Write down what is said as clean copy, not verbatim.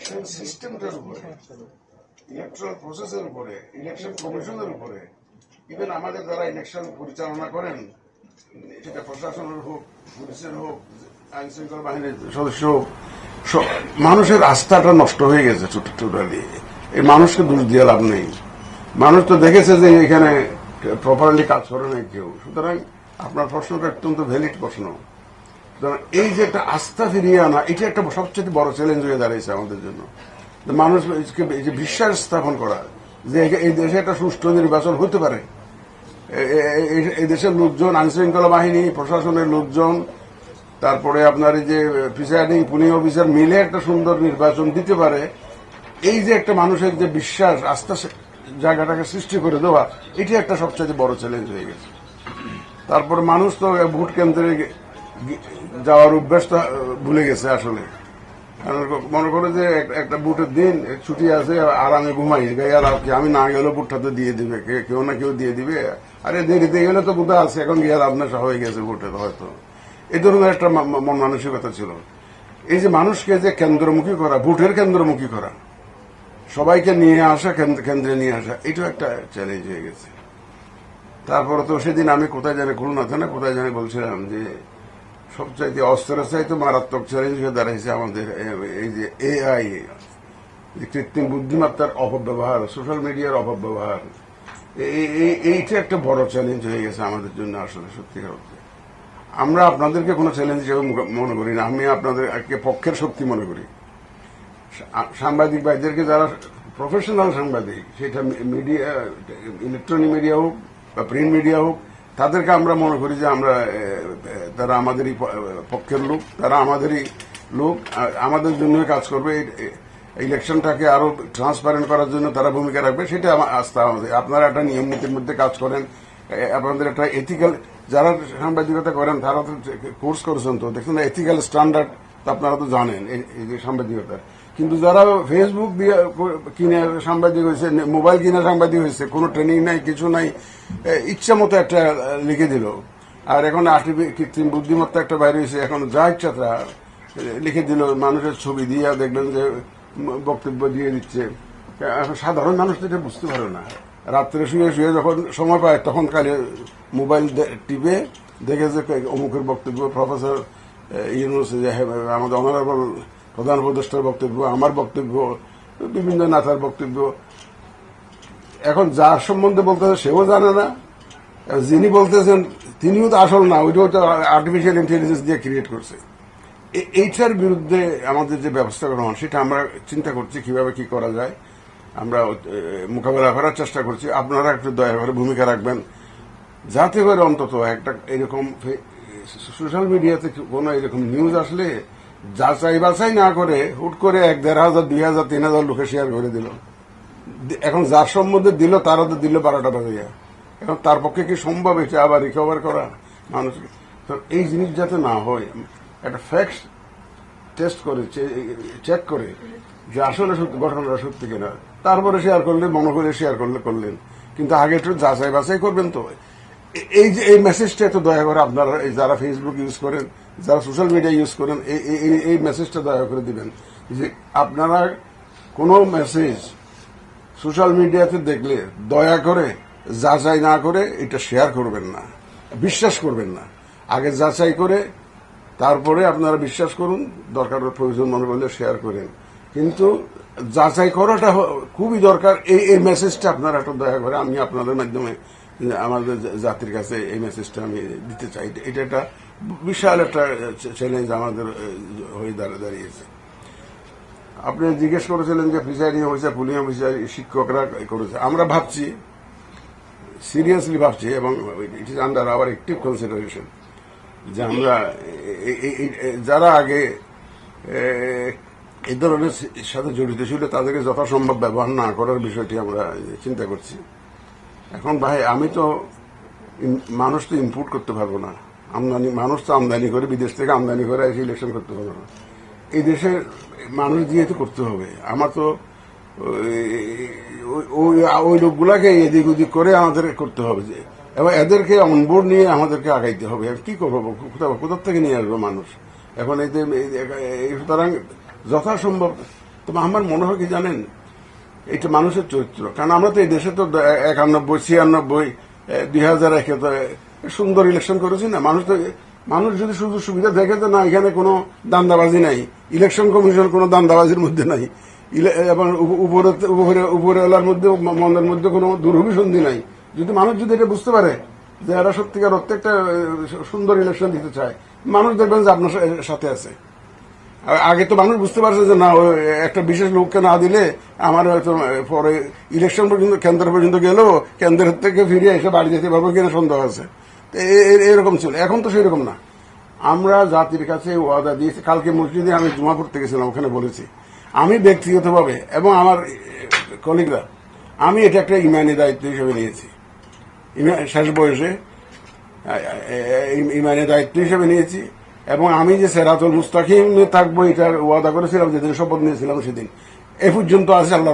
Election সিস্টেমটার উপরে, electoral প্রসেসের উপরে, ইলেকশন কমিশনের উপরে, ইভেন আমাদের যারা ইলেকশন পরিচালনা করেন, সেটা প্রশাসনের হোক, পুলিশের হোক, আইন শৃঙ্খলা বাহিনীর সদস্য হোক, মানুষের আস্থাটা নষ্ট হয়ে গেছে টোটালি। এই মানুষকে দোষ দিয়ে লাভ নেই। মানুষ তো দেখেছে যে এখানে প্রপারলি কাজ করে নাই কেউ। সুতরাং আপনার প্রশ্নটা অত্যন্ত ভ্যালিড প্রশ্ন। সুতরাং এই যে একটা আস্থা ফিরিয়ে আনা, এটা একটা সবচেয়ে বড় চ্যালেঞ্জ হয়ে দাঁড়িয়েছে আমাদের জন্য। মানুষকে এই যে বিশ্বাস স্থাপন করা যে এই দেশে একটা সুষ্ঠু নির্বাচন হতে পারে, এই দেশের লোকজন, আইন শৃঙ্খলা বাহিনী, প্রশাসনের লোকজন, তারপরে আপনার এই যে প্রিসাইডিং পুলিশ অফিসার মিলে একটা সুন্দর নির্বাচন দিতে পারে, এই যে একটা মানুষের যে বিশ্বাস আস্থা জায়গাটাকে সৃষ্টি করে দেওয়া, এটি একটা সবচেয়ে বড় চ্যালেঞ্জ হয়ে গেছে। তারপর মানুষ তো ভোট কেন্দ্রে যাওয়ার অভ্যাসটা ভুলে গেছে আসলে। মনে করে যে একটা ভোটের দিন ছুটি আছে, আরামে ঘুমাই, আমি না গেলেও ভোটটা তো দিয়ে দিবে, কেউ না কেউ দিয়ে দিবে, আরে দেরিতে গেলে তো বোধহয় আছে, এখন গিয়ে আপনার হয়ে গেছে ভোটে হয়তো। এই ধরনের একটা মন মানসিকতা ছিল। এই যে মানুষকে যে কেন্দ্রমুখী করা, ভোটের কেন্দ্রমুখী করা, সবাইকে নিয়ে আসা, কেন্দ্রে নিয়ে আসা, এটাও একটা চ্যালেঞ্জ হয়ে গেছে। তারপরে তো সেদিন আমি কোথায় জানি, খুলনাতে না কোথায় জানি বলছিলাম যে সবচাইতে অস্ত্রের চাইতে মারাত্মক চ্যালেঞ্জ হয়ে দাঁড়াইছে আমাদের এই যে এআই, কৃত্রিম বুদ্ধিমত্তার অপব্যবহার, সোশ্যাল মিডিয়ার অপব্যবহার। এইটা একটা বড় চ্যালেঞ্জ হয়ে গেছে আমাদের জন্য আসলে সত্যিকার অর্থে। আমরা আপনাদেরকে কোনো চ্যালেঞ্জ হিসেবে মনে করি না, আমি আপনাদের পক্ষের শক্তি মনে করি। সাংবাদিক ভাইদেরকে, যারা প্রফেশনাল সাংবাদিক, সেটা মিডিয়া, ইলেকট্রনিক মিডিয়া হোক বা প্রিন্ট মিডিয়া হোক, তাদেরকে আমরা মনে করি যে আমরা তারা আমাদেরই পক্ষের লোক, তারা আমাদেরই লোক, আমাদের জন্য কাজ করবে। ইলেকশনটাকে আরো ট্রান্সপারেন্ট করার জন্য তারা ভূমিকা রাখবে, সেটা আমার আস্থা। আমাদের আপনারা একটা নিয়ম নীতির মধ্যে কাজ করেন, আপনাদের একটা এথিক্যাল, যারা সাংবাদিকতা করেন তারা তো কোর্স করেছেন, তো দেখছেন এথিক্যাল স্ট্যান্ডার্ড তো আপনারা তো জানেন এই যে সাংবাদিকতার। কিন্তু যারা ফেসবুক দিয়ে কিনে সাংবাদিক হয়েছে, মোবাইল কিনে সাংবাদিক হয়েছে, কোনো ট্রেনিং নাই, কিছু নাই, ইচ্ছা মতো একটা লিখে দিল। আর এখন কৃত্রিম বুদ্ধিমত্তা একটা বাইরে হয়েছে, এখন যা ইচ্ছা তা লিখে দিল, মানুষের ছবি দিয়ে দেখবেন যে বক্তব্য দিয়ে দিচ্ছে। এখন সাধারণ মানুষ তো এটা বুঝতে পারে না। রাত্রে শুয়ে শুয়ে যখন সময় পায় তখন কালে মোবাইল টিপে দেখে যে অমুকের বক্তব্য, প্রফেসর ইউনুস, আমাদের অনারেবল প্রধান উপদেষ্টার বক্তব্য, আমার বক্তব্য, বিভিন্ন নেতার বক্তব্য। এখন যার সম্বন্ধে বলতেছে সেও জানে না, যিনি বলতেছেন তিনিও তো আসল না, ওইটাও তো আর্টিফিশিয়াল ইন্টেলিজেন্স দিয়ে ক্রিয়েট করছে। এইটার বিরুদ্ধে আমাদের যে ব্যবস্থা গ্রহণ, সেটা আমরা চিন্তা করছি কিভাবে কি করা যায়, আমরা মোকাবেলা করার চেষ্টা করছি। আপনারা একটু দয়া করে ভূমিকা রাখবেন, যাতে করে অন্তত একটা এরকম সোশ্যাল মিডিয়াতে কোনো এরকম নিউজ আসলে যাচাই বাছাই না করে হুট করে 1,500, 2,000, 3,000 লোকে শেয়ার করে দিল। এখন যার সম্বন্ধে দিল তারা তো দিল 12টা বাজে। এখন তার পক্ষে কি সম্ভব এটা আবার রিকভার করা মানুষকে? এই জিনিস যাতে না হয়, একটা ফ্যাক্ট টেস্ট করে, চেক করে যে আসলে ঘটনাটা সত্যি কিনা, তারপরে শেয়ার করলে, মনে করে শেয়ার করলেন, কিন্তু আগে একটু যাচাই বাছাই করবেন। তো এই যে এই মেসেজটা তো দয়া করে আপনারা, যারা ফেসবুক ইউজ করেন, যারা সোশ্যাল মিডিয়া ইউজ করেন, এই মেসেজটা দয়া করে দিবেন যে আপনারা কোনো মেসেজ সোশ্যাল মিডিয়াতে দেখলে দয়া করে যাচাই না করে এটা শেয়ার করবেন না, বিশ্বাস করবেন না। আগে যাচাই করে তারপরে আপনারা বিশ্বাস করুন, দরকার প্রয়োজন মনে করলে শেয়ার করেন, কিন্তু যাচাই করাটা খুবই দরকার। এই মেসেজটা আপনারা একটু দয়া করে, আমি আপনাদের মাধ্যমে আমাদের জাতির কাছে এই মেসেজটা আমি দিতে চাই। এটা একটা বিশাল একটা চ্যালেঞ্জ আমাদের হয়ে দাঁড়িয়েছে। আপনি জিজ্ঞেস করেছিলেন যে প্রিসাইডিং অফিসার, পুলিশ অফিসার, শিক্ষকরা করেছে। আমরা ভাবছি, সিরিয়াসলি ভাবছি, এবং it is under hour active consideration যে আমরা যারা আগে এই ধরনের সাথে জড়িত ছিল তাদেরকে যথাসম্ভব ব্যবহার না করার বিষয়টি আমরা চিন্তা করছি। এখন ভাই, আমি তো মানুষ তো ইম্পোর্ট করতে পারবো না, মানুষ তো আমদানি করে, বিদেশ থেকে আমদানি করে এসে ইলেকশন করতে পারবো না। এই দেশের মানুষ দিয়ে তো করতে হবে। আমার তো ওই লোকগুলাকে এদিক ওদিক করে আমাদের করতে হবে, যে এবং এদেরকে অনবোর্ড নিয়ে আমাদেরকে আগাইতে হবে। কি করবো, কোথার থেকে নিয়ে আসবো মানুষ? এখন সুতরাং যথাসম্ভব তবে আমার মনে হয় কি জানেন, এটা মানুষের চরিত্র। কারণ আমরা তো এই দেশে তো 91, 96, 2001 তো সুন্দর ইলেকশন করেছি না। মানুষ যদি শুধু সুবিধা দেখে তো না, এখানে কোনো দান্দাবাজি নাই, ইলেকশন কমিশন কোনো দান্দাবাজির মধ্যে নাই, এবং উপরেওয়ালার মধ্যে মনের মধ্যে কোনো দুরভিসন্ধি নাই। যদি মানুষ যদি এটা বুঝতে পারে যে এরা সত্যিকার অর্থে একটা সুন্দর ইলেকশন দিতে চায়, মানুষ দেখবেন যে আপনার সাথে আছে। আগে তো মানুষ বুঝতে পারছে যে না, একটা বিশেষ লোককে না দিলে আমার হয়তো পরে ইলেকশন পর্যন্ত, কেন্দ্র পর্যন্ত গেলেও কেন্দ্রের থেকে ফিরে এসে বাড়ি যেতে পারবো কিনা সন্দেহ আছে। এরকম ছিল। এখন তো সেরকম না। আমরা জাতির কাছে ওয়াদা দিয়েছি। কালকে মসজিদে আমি জুমা পড়তে গেছিলাম, ওখানে বলেছি আমি ব্যক্তিগতভাবে এবং আমার কলিগরা, আমি এটা একটা ইমানি দায়িত্ব হিসেবে নিয়েছি। শেষ বয়সে ইমানি দায়িত্ব হিসেবে নিয়েছি, এবং আমি যে সেরাতুল মুস্তাকিম থাকবো এটার ওয়াদা করেছিলাম যেদিন শপথ নিয়েছিলাম সেদিন এ পর্যন্ত আছে। আল্লাহ